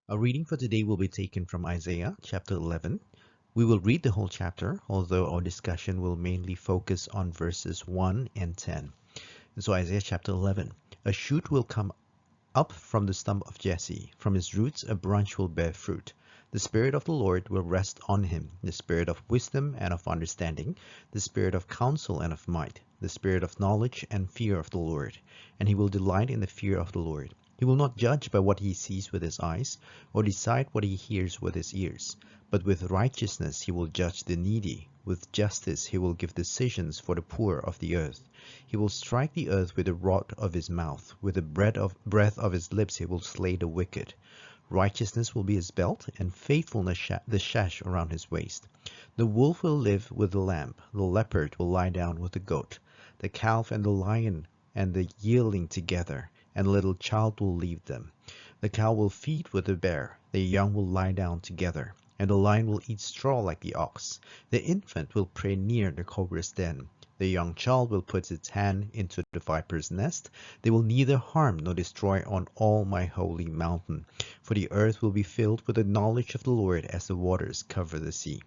Our reading for today will be taken from Isaiah chapter 11. We will read the whole chapter, although our discussion will mainly focus on verses 1 and 10. And so Isaiah chapter 11. A shoot will come up from the stump of Jesse. From his roots a branch will bear fruit. The Spirit of the Lord will rest on him, the Spirit of wisdom and of understanding, the Spirit of counsel and of might, the Spirit of knowledge and fear of the Lord. And he will delight in the fear of the Lord. He will not judge by what he sees with his eyes, or decide what he hears with his ears. But with righteousness he will judge the needy. With justice he will give decisions for the poor of the earth. He will strike the earth with the rod of his mouth. With the breath of his lips he will slay the wicked. Righteousness will be his belt, and faithfulness the sash around his waist. The wolf will live with the lamb. The leopard will lie down with the goat. The calf and the lion and the yearling together, and a little child will lead them. The cow will feed with the bear. The young will lie down together, and the lion will eat straw like the ox. The infant will pray near the cobra's den. The young child will put its hand into the viper's nest. They will neither harm nor destroy on all my holy mountain, for the earth will be filled with the knowledge of the Lord as the waters cover the sea.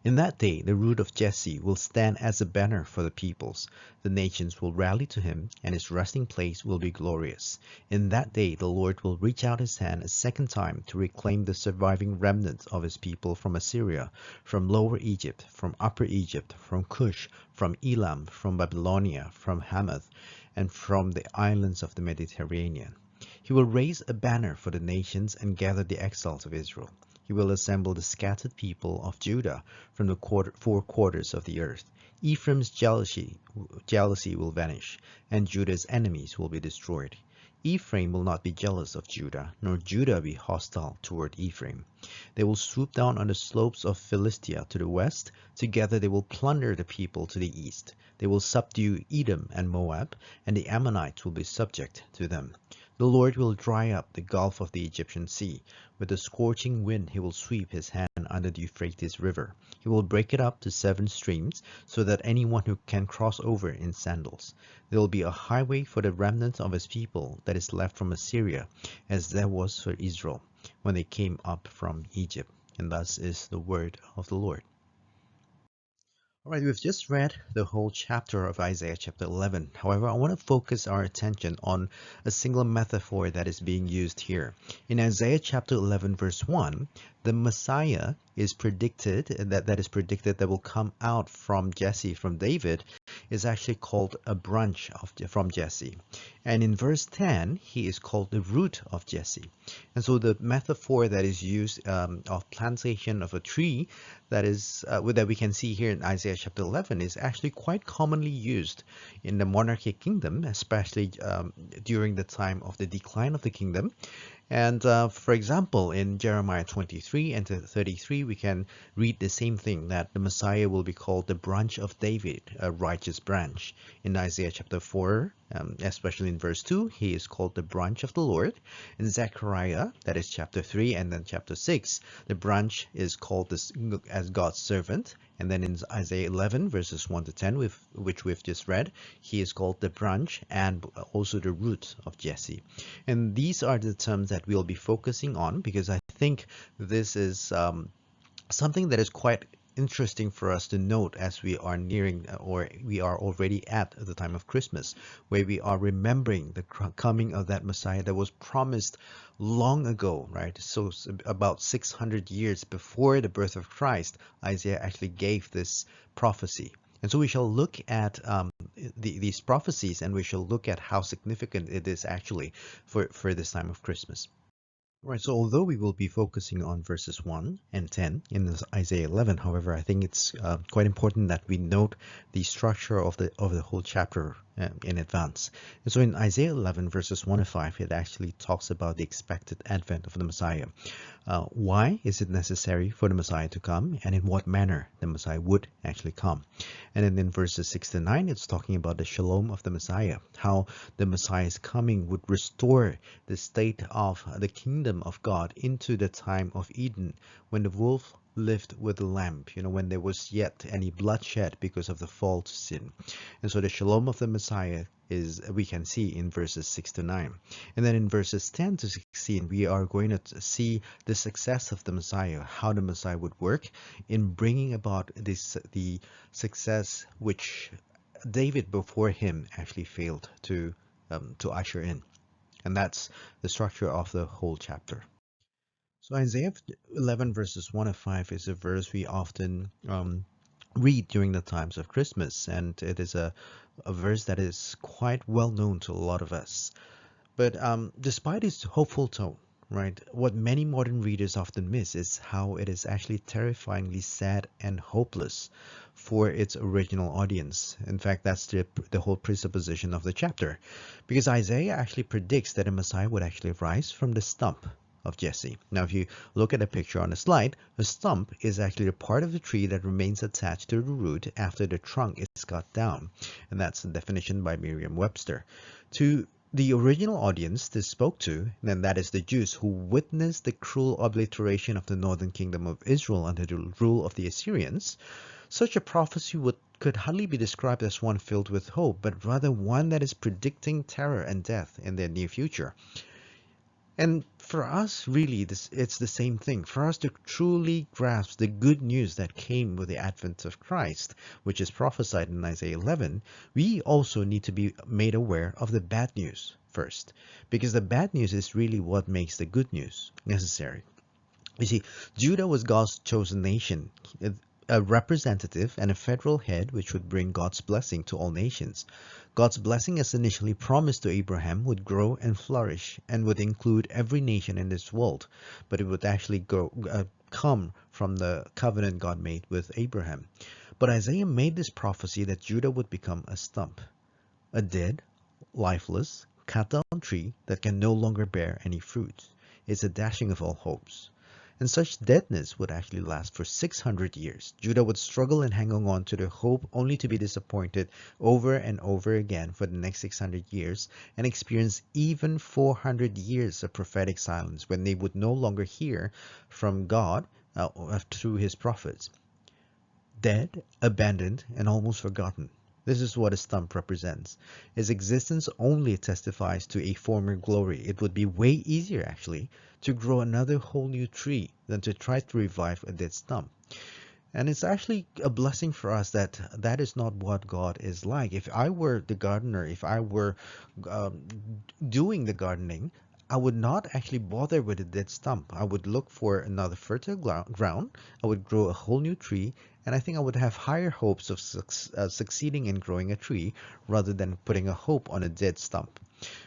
In that day the root of Jesse will stand as a banner for the peoples. The nations will rally to him, and his resting place will be glorious. In that day the Lord will reach out his hand a second time to reclaim the surviving remnant of his people from Assyria, from Lower Egypt, from Upper Egypt, from Cush, from Elam, from Babylonia, from Hamath, and from the islands of the Mediterranean. He will raise a banner for the nations and gather the exiles of Israel. He will assemble the scattered people of Judah from the four quarters of the earth. Ephraim's jealousy will vanish, and Judah's enemies will be destroyed. Ephraim will not be jealous of Judah, nor Judah be hostile toward Ephraim. They will swoop down on the slopes of Philistia to the west. Together they will plunder the people to the east. They will subdue Edom and Moab, and the Ammonites will be subject to them. The Lord will dry up the gulf of the Egyptian sea. With a scorching wind he will sweep his hand under the Euphrates River. He will break it up to 7 streams, so that anyone who can cross over in sandals. There will be a highway for the remnant of his people that is left from Assyria, as there was for Israel when they came up from Egypt. And thus is the word of the Lord. All right, we've just read the whole chapter of Isaiah chapter 11. However, I want to focus our attention on a single metaphor that is being used here. In Isaiah chapter 11 verse 1, the Messiah is predicted, that is predicted that will come out from Jesse, from David, is actually called a branch from Jesse. And in verse 10, he is called the root of Jesse. And so the metaphor that is used of plantation of a tree that we can see here in Isaiah chapter 11 is actually quite commonly used in the monarchic kingdom, especially during the time of the decline of the kingdom. And for example, in Jeremiah 23 and 33, we can read the same thing, that the Messiah will be called the branch of David, a righteous branch. In Isaiah chapter 4, especially in verse 2, he is called the branch of the Lord. In Zechariah, that is chapter 3, and then chapter 6, the branch is called as God's servant. And then in Isaiah 11, verses 1 to 10, which we've just read, he is called the branch and also the root of Jesse. And these are the terms that we'll be focusing on, because I think this is something that is quite interesting for us to note as we are nearing, or we are already at the time of Christmas, where we are remembering the coming of that Messiah that was promised long ago, right? So about 600 years before the birth of Christ, Isaiah actually gave this prophecy. And so we shall look at these prophecies, and we shall look at how significant it is actually for this time of Christmas. Right, so although we will be focusing on verses 1 and 10 in this Isaiah 11, however, I think it's quite important that we note the structure of the whole chapter in advance. And so in Isaiah 11 verses 1 to 5, it actually talks about the expected advent of the Messiah. Why is it necessary for the Messiah to come, and in what manner the Messiah would actually come? And then in verses 6 to 9, it's talking about the shalom of the Messiah, how the Messiah's coming would restore the state of the kingdom of God into the time of Eden, when the wolf lived with the Lamb, when there was yet any bloodshed because of the fall to sin. And so the shalom of the Messiah is, we can see in verses 6 to 9. And then in verses 10 to 16, we are going to see the success of the Messiah, how the Messiah would work in bringing about the success which David before him actually failed to usher in. And that's the structure of the whole chapter. So Isaiah 11 verses 1 to 5 is a verse we often read during the times of Christmas, and it is a verse that is quite well known to a lot of us. But despite its hopeful tone, right, what many modern readers often miss is how it is actually terrifyingly sad and hopeless for its original audience. In fact, that's the whole presupposition of the chapter, because Isaiah actually predicts that a Messiah would actually rise from the stump of Jesse. Now, if you look at the picture on the slide, a stump is actually the part of the tree that remains attached to the root after the trunk is cut down. And that's the definition by Merriam-Webster. To the original audience this spoke to, and that is the Jews who witnessed the cruel obliteration of the northern kingdom of Israel under the rule of the Assyrians, such a prophecy could hardly be described as one filled with hope, but rather one that is predicting terror and death in their near future. And for us, really, it's the same thing. For us to truly grasp the good news that came with the advent of Christ, which is prophesied in Isaiah 11, we also need to be made aware of the bad news first, because the bad news is really what makes the good news necessary. You see, Judah was God's chosen nation, a representative and a federal head which would bring God's blessing to all nations. God's blessing, as initially promised to Abraham, would grow and flourish and would include every nation in this world, but it would actually come from the covenant God made with Abraham. But Isaiah made this prophecy that Judah would become a stump, a dead, lifeless, cut down tree that can no longer bear any fruit. It's a dashing of all hopes. And such deadness would actually last for 600 years. Judah would struggle and hang on to the hope only to be disappointed over and over again for the next 600 years and experience even 400 years of prophetic silence when they would no longer hear from God through his prophets. Dead, abandoned, and almost forgotten. This is what a stump represents. Its existence only testifies to a former glory. It would be way easier, actually, to grow another whole new tree than to try to revive a dead stump. And it's actually a blessing for us that that is not what God is like. If I were the gardener, if I were doing the gardening, I would not actually bother with a dead stump. I would look for another fertile ground. I would grow a whole new tree, and I think I would have higher hopes of succeeding in growing a tree rather than putting a hope on a dead stump.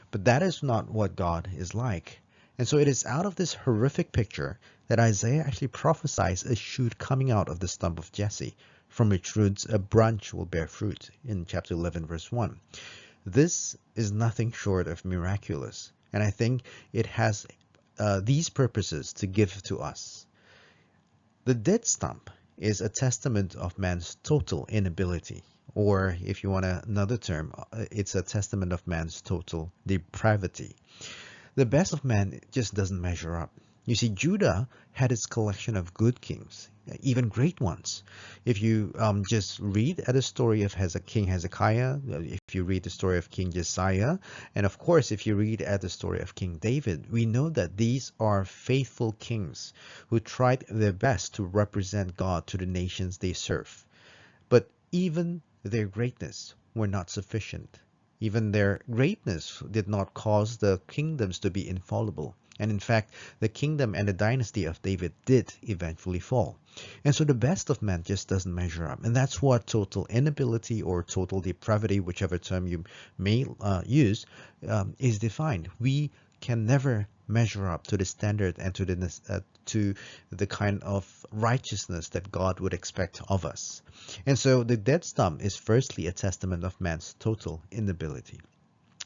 But that is not what God is like. And so it is out of this horrific picture that Isaiah actually prophesies a shoot coming out of the stump of Jesse, from which roots a branch will bear fruit, in chapter 11, verse 1. This is nothing short of miraculous, and I think it has these purposes to give to us. The dead stump is a testament of man's total inability, or if you want another term, it's a testament of man's total depravity. The best of man just doesn't measure up. You see, Judah had its collection of good kings, even great ones. If you just read at the story of King Hezekiah, if you read the story of King Josiah, and of course, if you read at the story of King David, we know that these are faithful kings who tried their best to represent God to the nations they serve. But even their greatness were not sufficient. Even their greatness did not cause the kingdoms to be infallible. And in fact, the kingdom and the dynasty of David did eventually fall. And so the best of man just doesn't measure up. And that's what total inability or total depravity, whichever term you may use, is defined. We can never measure up to the standard and to the kind of righteousness that God would expect of us. And so the dead stump is firstly a testament of man's total inability.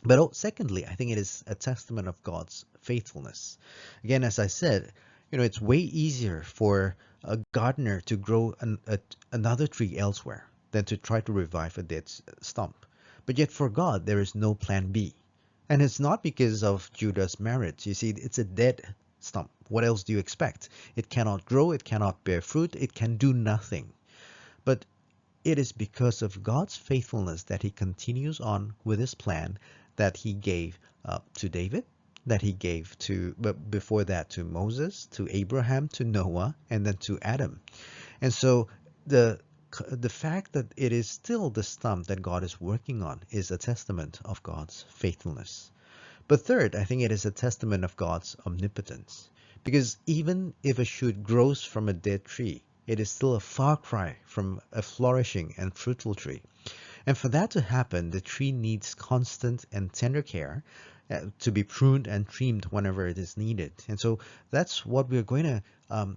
But secondly, I think it is a testament of God's faithfulness. Again, as I said, it's way easier for a gardener to grow another tree elsewhere than to try to revive a dead stump. But yet for God, there is no plan B. And it's not because of Judah's merits. You see, it's a dead stump. What else do you expect? It cannot grow, it cannot bear fruit, it can do nothing. But it is because of God's faithfulness that he continues on with his plan that he gave to David, that he gave to, but before that, to Moses, to Abraham, to Noah, and then to Adam. And so the fact that it is still the stump that God is working on is a testament of God's faithfulness. But third, I think it is a testament of God's omnipotence. Because even if a shoot grows from a dead tree, it is still a far cry from a flourishing and fruitful tree. And for that to happen, the tree needs constant and tender care to be pruned and trimmed whenever it is needed. And so that's what we're going to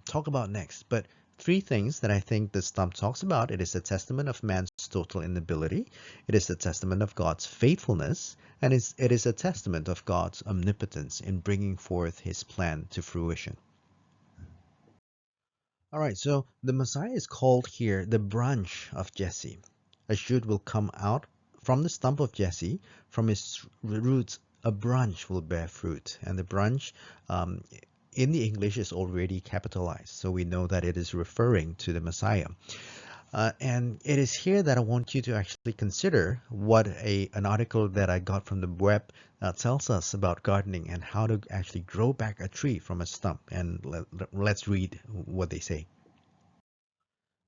talk about next. But three things that I think the stump talks about. It is a testament of man's total inability. It is a testament of God's faithfulness. And it is a testament of God's omnipotence in bringing forth his plan to fruition. All right, so the Messiah is called here the branch of Jesse. A shoot will come out from the stump of Jesse. From its roots, a branch will bear fruit. And the branch in the English is already capitalized, so we know that it is referring to the Messiah. And it is here that I want you to actually consider what an article that I got from the web tells us about gardening and how to actually grow back a tree from a stump. And let's read what they say.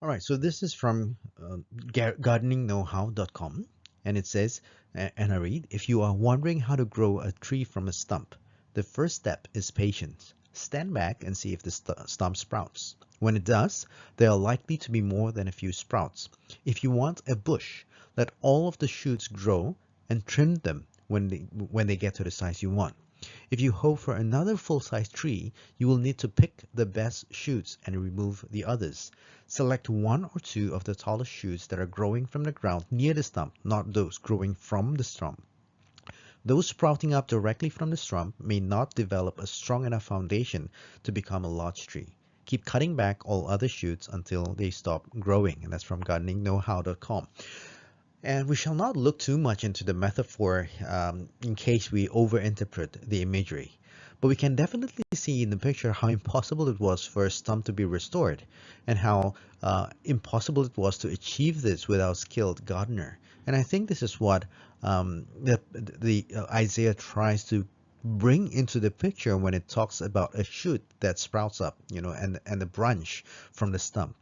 All right, so this is from gardeningknowhow.com, and it says, and I read, if you are wondering how to grow a tree from a stump, the first step is patience. Stand back and see if the stump sprouts. When it does, there are likely to be more than a few sprouts. If you want a bush, let all of the shoots grow and trim them when they get to the size you want. If you hope for another full-size tree, you will need to pick the best shoots and remove the others. Select one or two of the tallest shoots that are growing from the ground near the stump, not those growing from the stump. Those sprouting up directly from the stump may not develop a strong enough foundation to become a large tree. Keep cutting back all other shoots until they stop growing. And that's from gardeningknowhow.com. And we shall not look too much into the metaphor in case we overinterpret the imagery. But we can definitely see in the picture how impossible it was for a stump to be restored, and how impossible it was to achieve this without a skilled gardener. And I think this is what Isaiah tries to bring into the picture when it talks about a shoot that sprouts up, and a branch from the stump.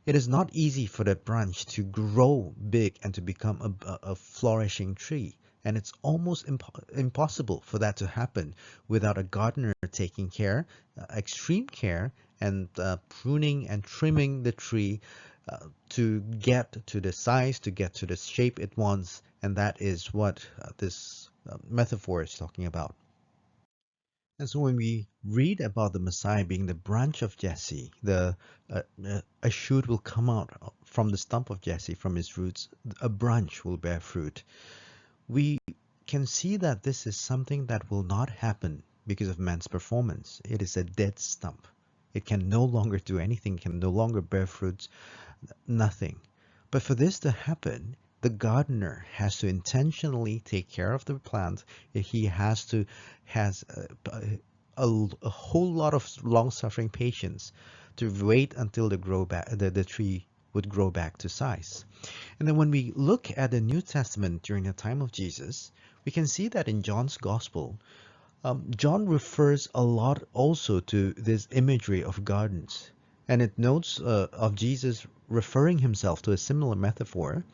It is not easy for that branch to grow big and to become a flourishing tree. And it's almost impossible for that to happen without a gardener taking care, extreme care, and pruning and trimming the tree to get to the size, to get to the shape it wants. And that is what this metaphor is talking about. And so when we read about the Messiah being the branch of Jesse, a shoot will come out from the stump of Jesse, from his roots, a branch will bear fruit. We can see that this is something that will not happen because of man's performance. It is a dead stump. It can no longer do anything, can no longer bear fruits, nothing. But for this to happen, the gardener has to intentionally take care of the plant. He has a whole lot of long-suffering patience to wait until the tree would grow back to size. And then when we look at the New Testament during the time of Jesus, we can see that in John's Gospel, John refers a lot also to this imagery of gardens. And it notes of Jesus referring himself to a similar metaphor,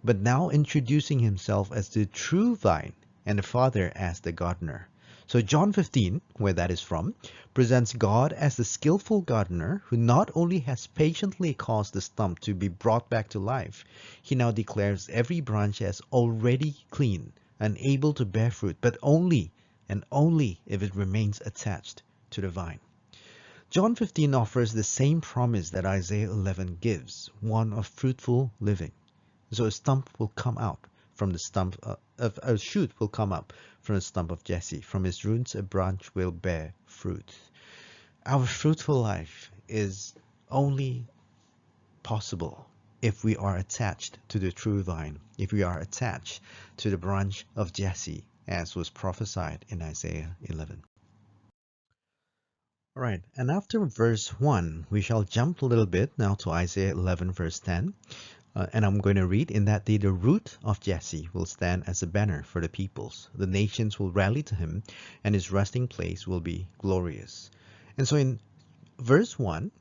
but now introducing himself as the true vine and the Father as the gardener. So John 15, where that is from, presents God as the skillful gardener who not only has patiently caused the stump to be brought back to life, he now declares every branch as already clean and able to bear fruit, but only and only if it remains attached to the vine. John 15 offers the same promise that Isaiah 11 gives, one of fruitful living. So a stump will come out from the stump, a shoot will come up from the stump of Jesse. From his roots a branch will bear fruit. Our fruitful life is only possible if we are attached to the true vine, if we are attached to the branch of Jesse, as was prophesied in Isaiah 11. All right, and after verse 1, we shall jump a little bit now to Isaiah 11, verse 10. And I'm going to read, "In that day the root of Jesse will stand as a banner for the peoples. The nations will rally to him, and his resting place will be glorious." And so in verse 1,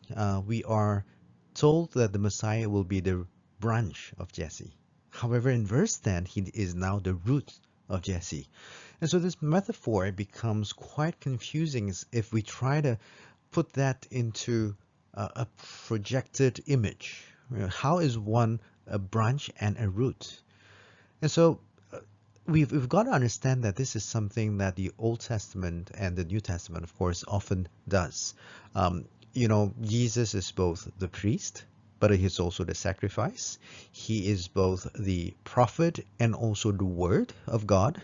we are told that the Messiah will be the branch of Jesse. However, in verse 10, he is now the root of Jesse. And so this metaphor becomes quite confusing if we try to put that into a projected image. How is one a branch and a root? And so we've got to understand that this is something that the Old Testament and the New Testament, of course, often does. Jesus is both the priest, but he is also the sacrifice. He is both the prophet and also the word of God.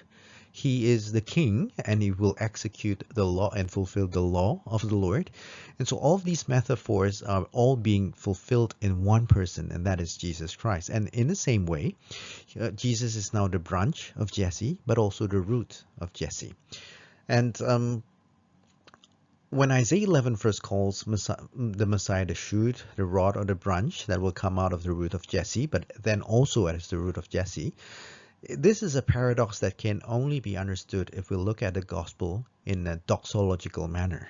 He is the king, and he will execute the law and fulfill the law of the Lord. And so all of these metaphors are all being fulfilled in one person, and that is Jesus Christ. And in the same way, Jesus is now the branch of Jesse, but also the root of Jesse. And when Isaiah 11 first calls the Messiah the shoot, the rod, or the branch that will come out of the root of Jesse, but then also as the root of Jesse, this is a paradox that can only be understood if we look at the gospel in a doxological manner.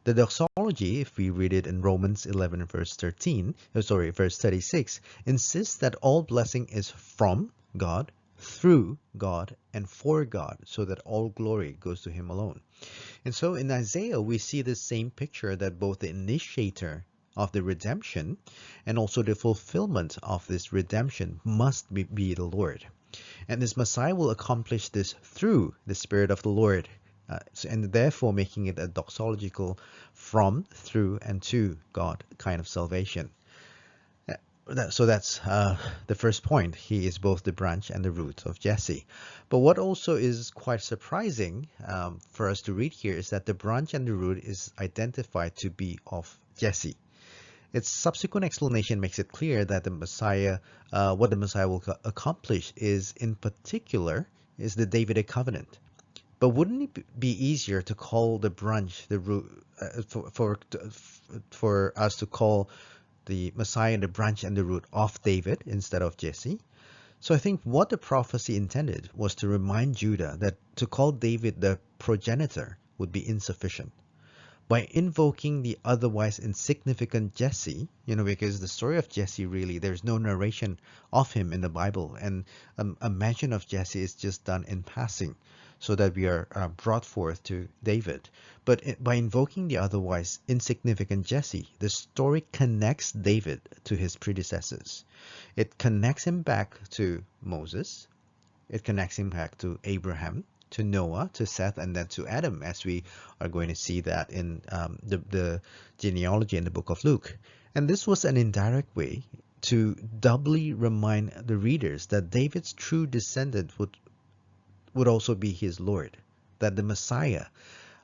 The doxology, if we read it in Romans 11 verse 36, insists that all blessing is from God, through God, and for God, so that all glory goes to him alone. And so in Isaiah, we see the same picture, that both the initiator of the redemption and also the fulfillment of this redemption must be the Lord. And this Messiah will accomplish this through the Spirit of the Lord, and therefore making it a doxological from, through, and to God kind of salvation. So that's the first point. He is both the branch and the root of Jesse. But what also is quite surprising for us to read here is that the branch and the root is identified to be of Jesse. Its subsequent explanation makes it clear that the Messiah, what the Messiah will accomplish is, in particular, is the Davidic covenant. But wouldn't it be easier to call the branch the root, for us to call the Messiah the branch and the root of David instead of Jesse? So I think what the prophecy intended was to remind Judah that to call David the progenitor would be insufficient. By invoking the otherwise insignificant Jesse, because the story of Jesse, really, there's no narration of him in the Bible, and a mention of Jesse is just done in passing, so that we are brought forth to David. But by invoking the otherwise insignificant Jesse, the story connects David to his predecessors. It connects him back to Moses. It connects him back to Abraham, to Noah, to Seth, and then to Adam, as we are going to see that in the genealogy in the book of Luke. And this was an indirect way to doubly remind the readers that David's true descendant would also be his Lord, that the Messiah,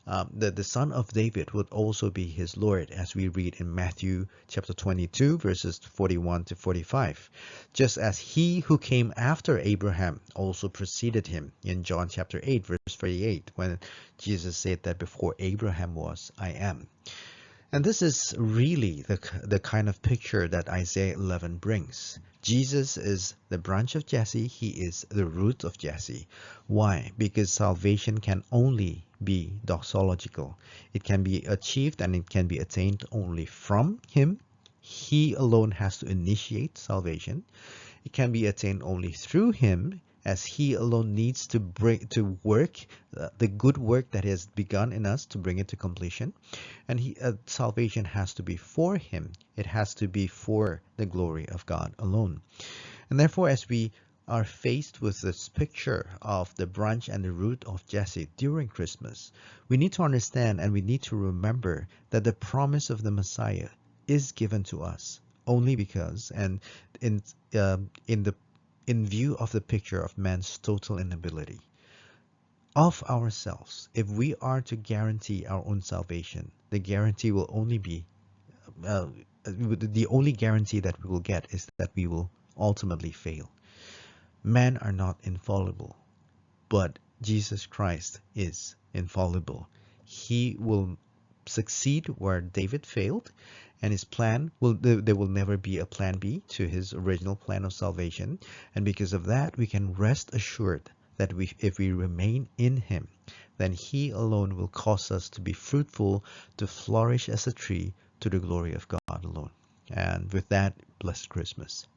the son of David, would also be his Lord, as we read in Matthew chapter 22 verses 41 to 45, just as he who came after Abraham also preceded him in John chapter 8 verse 38, when Jesus said that before Abraham was, I am. And this is really the kind of picture that Isaiah 11 brings. Jesus is the branch of Jesse. He is the root of Jesse. Why? Because salvation can only be doxological. It can be achieved and it can be attained only from him. He alone has to initiate salvation. It can be attained only through him, as he alone needs to work the good work that he has begun in us, to bring it to completion. And salvation has to be for him. It has to be for the glory of God alone. And therefore, as we are faced with this picture of the branch and the root of Jesse during Christmas, we need to understand and we need to remember that the promise of the Messiah is given to us only because, and in view of the picture of man's total inability of ourselves. If we are to guarantee our own salvation, the guarantee will only be the only guarantee that we will get is that we will ultimately fail. Men are not infallible, but Jesus Christ is infallible. He will succeed where David failed, and his plan will there will never be a plan B to his original plan of salvation. And because of that, we can rest assured that if we remain in him, then he alone will cause us to be fruitful, to flourish as a tree to the glory of God alone. And with that, blessed Christmas.